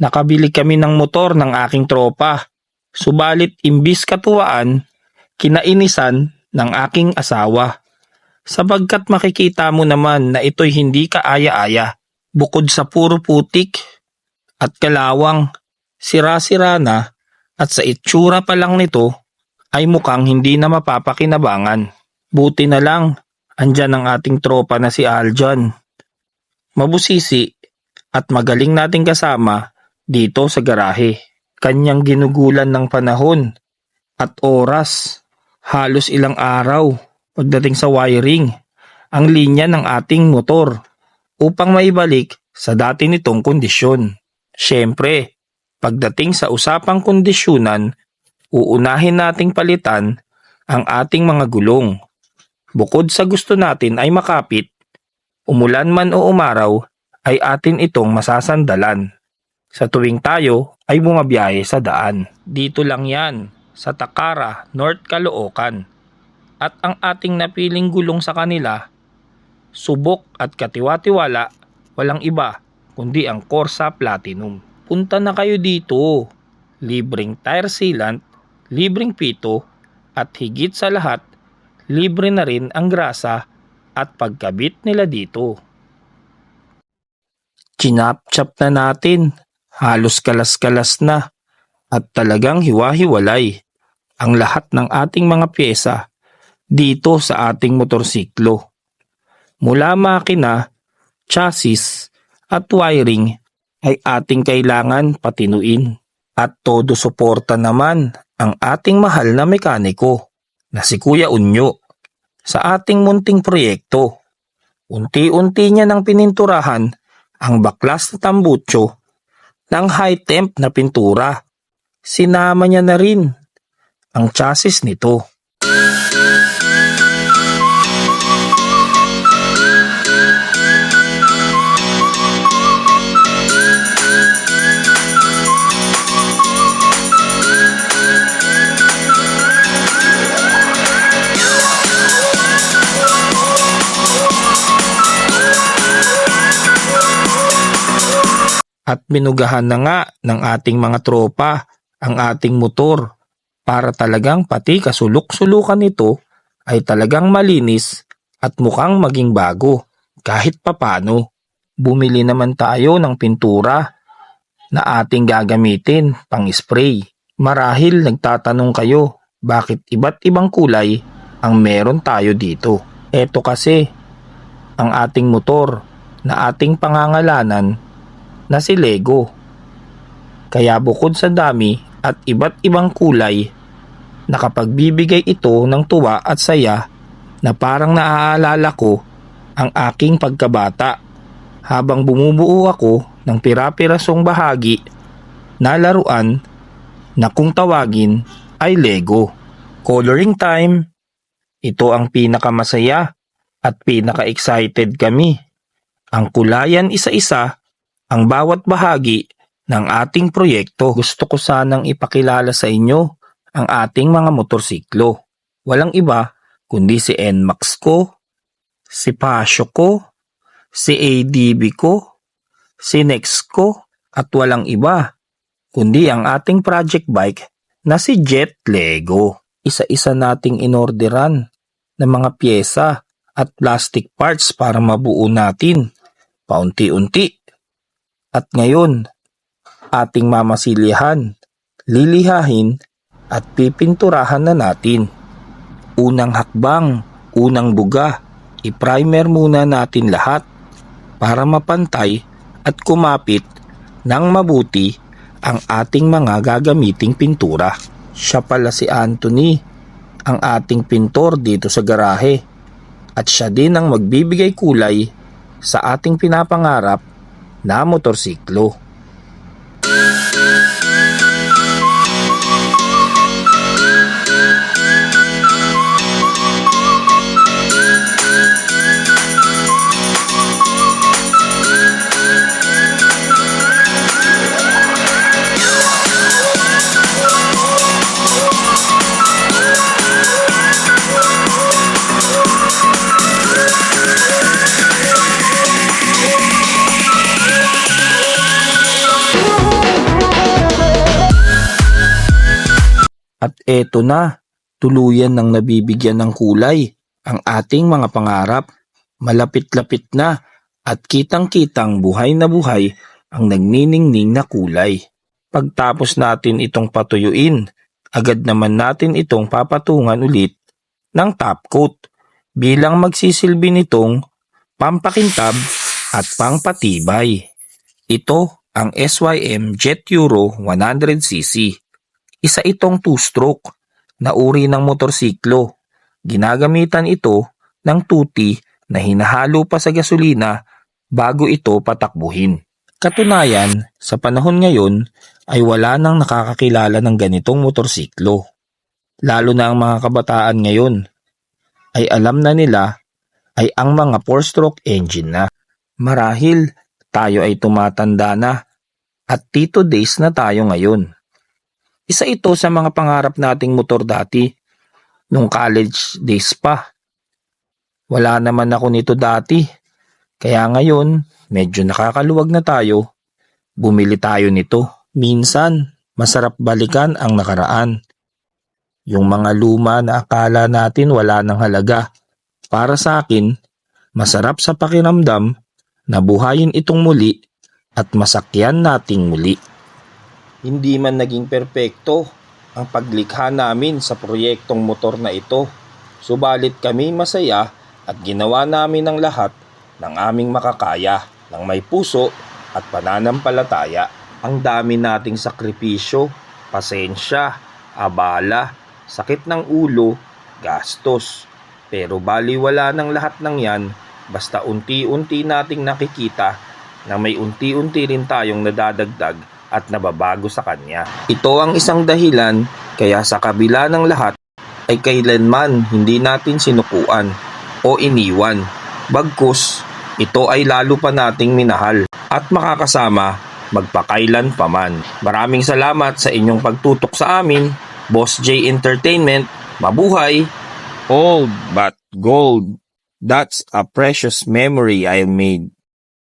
Nakabili kami ng motor ng aking tropa. Subalit imbis katuwaan, kinainisan ng aking asawa. Sapagkat makikita mo naman na ito'y hindi kaaya-aya. Bukod sa puro putik at kalawang, sira-sira na at sa itsura pa lang nito ay mukhang hindi na mapapakinabangan. Buti na lang, andyan ang ating tropa na si Aljan. Mabusisi at magaling nating kasama dito sa garahe. Kanyang ginugulan ng panahon at oras. Halos ilang araw pagdating sa wiring ang linya ng ating motor upang maibalik sa dati nitong kondisyon. Siyempre, pagdating sa usapang kondisyonan, uunahin nating palitan ang ating mga gulong. Bukod sa gusto natin ay makapit, umulan man o umaraw ay atin itong masasandalan sa tuwing tayo ay bumabiyahe sa daan. Dito lang yan sa Takara, North Caloocan. At ang ating napiling gulong sa kanila, subok at katiwa-tiwala, walang iba kundi ang Corsa Platinum. Punta na kayo dito. Libreng tire sealant, libreng pito, at higit sa lahat, libre na rin ang grasa at pagkabit nila dito. Chinap-chap na natin. Halos kalas-kalas na at talagang hiwa-hiwalay ang lahat ng ating mga pyesa dito sa ating motorsiklo. Mula makina, chassis at wiring ay ating kailangan patinuin. At todo suporta naman ang ating mahal na mekaniko na si Kuya Unyo sa ating munting proyekto. Unti-unti niya nang pininturahan ang baklas na tambutso ng high temp na pintura. Sinama niya na rin ang chassis nito. At binugahan na nga ng ating mga tropa ang ating motor para talagang pati kasulok-sulukan nito ay talagang malinis at mukhang maging bago. Kahit papano, bumili naman tayo ng pintura na ating gagamitin pang spray. Marahil nagtatanong kayo bakit iba't ibang kulay ang meron tayo dito. Eto kasi ang ating motor na ating pangangalanan na si Lego. Kaya bukod sa dami at iba't ibang kulay, nakapagbibigay ito ng tuwa at saya na parang naaalala ko ang aking pagkabata habang bumubuo ako ng pira-pirasong bahagi na laruan na kung tawagin ay Lego. Coloring time. Ito ang pinakamasaya at pinaka-excited kami. Ang kulayan isa-isa ang bawat bahagi ng ating proyekto. Gusto ko sanang ipakilala sa inyo ang ating mga motorsiklo. Walang iba kundi si NMAX ko, si Pasio ko, si ADB ko, si Nex ko, at walang iba kundi ang ating project bike na si Jet Lego. Isa-isa nating inorderan ng mga pyesa at plastic parts para mabuo natin paunti-unti. At ngayon, ating mamasilyahan, lilihahin at pipinturahan na natin. Unang hakbang, unang buga, i-primer muna natin lahat para mapantay at kumapit ng mabuti ang ating mga gagamiting pintura. Siya pala si Anthony, ang ating pintor dito sa garahe. At siya din ang magbibigay kulay sa ating pinapangarap na motorsiklo. Eto na, tuluyan ng nabibigyan ng kulay ang ating mga pangarap. Malapit-lapit na at kitang-kitang buhay na buhay ang nagniningning na kulay. Pagtapos natin itong patuyuin, agad naman natin itong papatungan ulit ng top coat bilang magsisilbi nitong pampakintab at pangpatibay. Ito ang SYM Jet Euro 100cc. Isa itong two-stroke na uri ng motorsiklo. Ginagamitan ito ng tuti na hinahalo pa sa gasolina bago ito patakbuhin. Katunayan, sa panahon ngayon ay wala nang nakakakilala ng ganitong motorsiklo. Lalo na ang mga kabataan ngayon ay alam na nila ay ang mga 4-stroke engine na. Marahil tayo ay tumatanda na at Tito Days na tayo ngayon. Isa ito sa mga pangarap nating motor dati, nung college days pa. Wala naman ako nito dati, kaya ngayon medyo nakakaluwag na tayo, bumili tayo nito. Minsan, masarap balikan ang nakaraan. Yung mga luma na akala natin wala ng halaga. Para sa akin, masarap sa pakiramdam na buhayin itong muli at masakyan nating muli. Hindi man naging perpekto ang paglikha namin sa proyektong motor na ito, subalit kami masaya at ginawa namin ang lahat ng aming makakaya ng may puso at pananampalataya. Ang dami nating sakripisyo, pasensya, abala, sakit ng ulo, gastos. Pero baliwala ng lahat ng yan basta unti-unti nating nakikita na may unti-unti rin tayong nadadagdag at nababago sa kanya. Ito ang isang dahilan kaya sa kabila ng lahat ay kailanman hindi natin sinukuan o iniwan. Bagkus, ito ay lalo pa nating minahal at makakasama magpakailan paman. Maraming salamat sa inyong pagtutok sa amin. Boss J Entertainment, mabuhay! Old but gold. That's a precious memory I made.